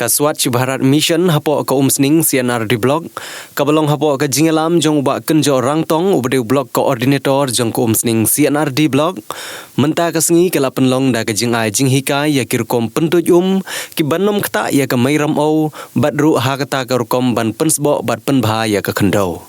Ka Swachh Bharat Mission hapo ka umsning CNRD blog kabalong hapo ka jingalam jong ba kenjo rangtong ubade blog coordinator jong ka umsning CNRD blog menta ka sngi kala penlong da ka jingai jinghika ya kirkom pentuj ki banom kta ya ka mairam au badru ha kata ka rukom ban pensbo bat penbha ya ka khendo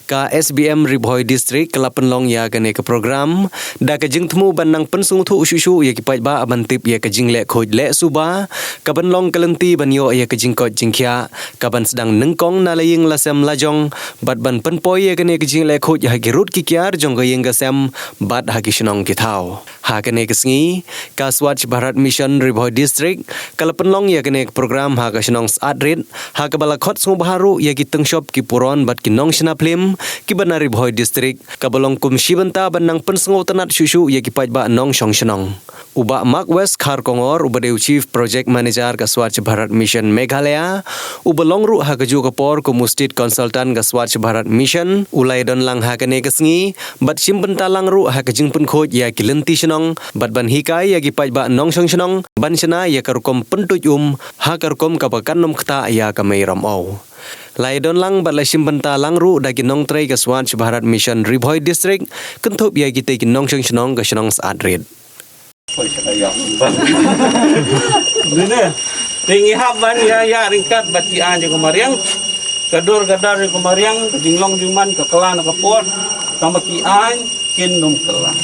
ka SBM Ribhoi District kala penlong ya ka ne ka program da ka jing thmu ban nang pensung thu ushu ya ki pai ba ban tip ya ka jing le khoj le suba ka penlong kalenti ban yo ya ka jing ko jingkhya ka ban sedang nengkong na laying lasem lajong bat ban penpoi ya ka ne ka jing le khoj ya ki rut ki kyar jong ga yeng ga sem bat ha ki shnong ki thau ha ka ne ka sngi ka Swachh Bharat Mission Ribhoi District kala penlong ya ka ne ka program ha ka shnong at red ha ka bala khot sung baharu ya ki tengshop ki puron bat ki nong shna phlim ki banari Ribhoi District kabalong kum shibanta banang pensengo tanat shushu ya ki pai ba nong shong shnong uba Mark West Khar Kongor ubadeu Chief Project Manager ka Swachh Bharat Mission Meghalaya ubalong ru ha ka ju ka por ko State Consultant ka Swachh Bharat Mission ulai don lang ha ka ne ka sngi bat shimbanta lang ru ha ka jing pun khoj ya ki lenti shnong bat ban hikai ya ki pai ba nong shong shnong ban shna ya ka rukom pentuj ha ka rukom ka pakan nom khta ya ka meiram au lai don lang bat la shimbanta lang ru da ki nong trai ka Swachh Bharat Mission Ribhoi District kenthop ya ki te ki nong shong shnong ka shnong saat red Oi saya Bene ringi haban ya ringkat bati anje kemariang kador gadar kemariang jinglong juman ke kelan ke pot tambah ki an kin num kelan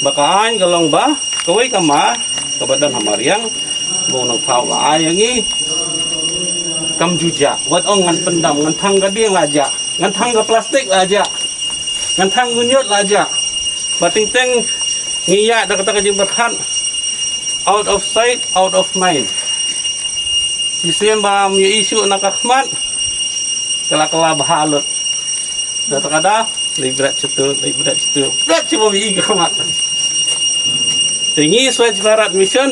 baka an galong ba kawai kama kebadan hamariang bong nang phau ba ayangi kam juja wat ong ngan pendam ngan thang ga dieng aja ngan thang ga plastik aja ngan thang gunyot aja bating teng ngiya da kata kajing berhan out of sight out of mind sistem bam yu isu nak ahmad kala bahalut da takada librat cetul berat cuma bi ahmad tingi Swachh Bharat Mission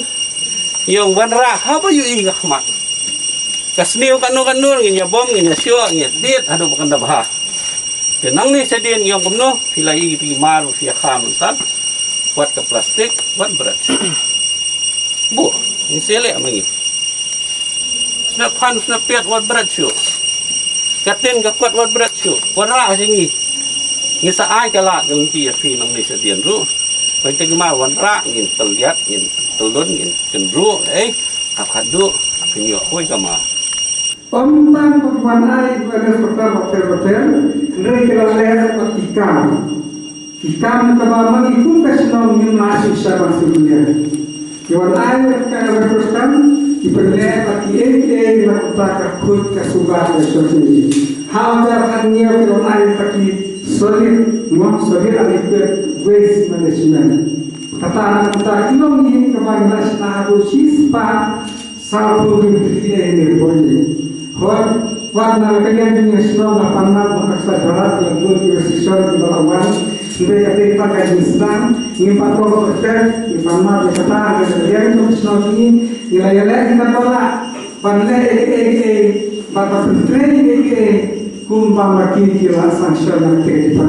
yang wanra apa yu ahmad kasniu kanu nginya bom nginya syo nginya diet adu bukan da bah tenang ni sedien yang kumno filai ti maru sia kham san buat ke plastik, buat berat. Bu, ini selek mengi. Snap pan, snap piat, buat berat syuk. Katin ke kuat, buat berat syuk. Warna singi. Ngisa ai kalat, yang ti ya fi nang ni sedian ru. Baik ma warna, ngin terlihat, ngin telun, ngin kendru, kakadu, penyo koi kama. Tentang pembanai pada pertama hotel, mereka leher ikan. Ikan kebama itu kesenang min masih sama sebenarnya. Yang air kita berteruskan diperlihat lagi dilakukan kut kesubah sesuatu. Hal terhadapnya yang air lagi solid, solid adalah waste management. Kata kita ini kebama masih tahu sispa satu ini boleh. Warna kalian punya senang lapangan mengaksa berat yang boleh bersisar di bawah. Sudah ada pakai Islam, ini patut hotel, di mana kita ada yang untuk senang ini, nilai-nilai kita tolak, pandai bapak training kumpang lagi kira sanksi yang kita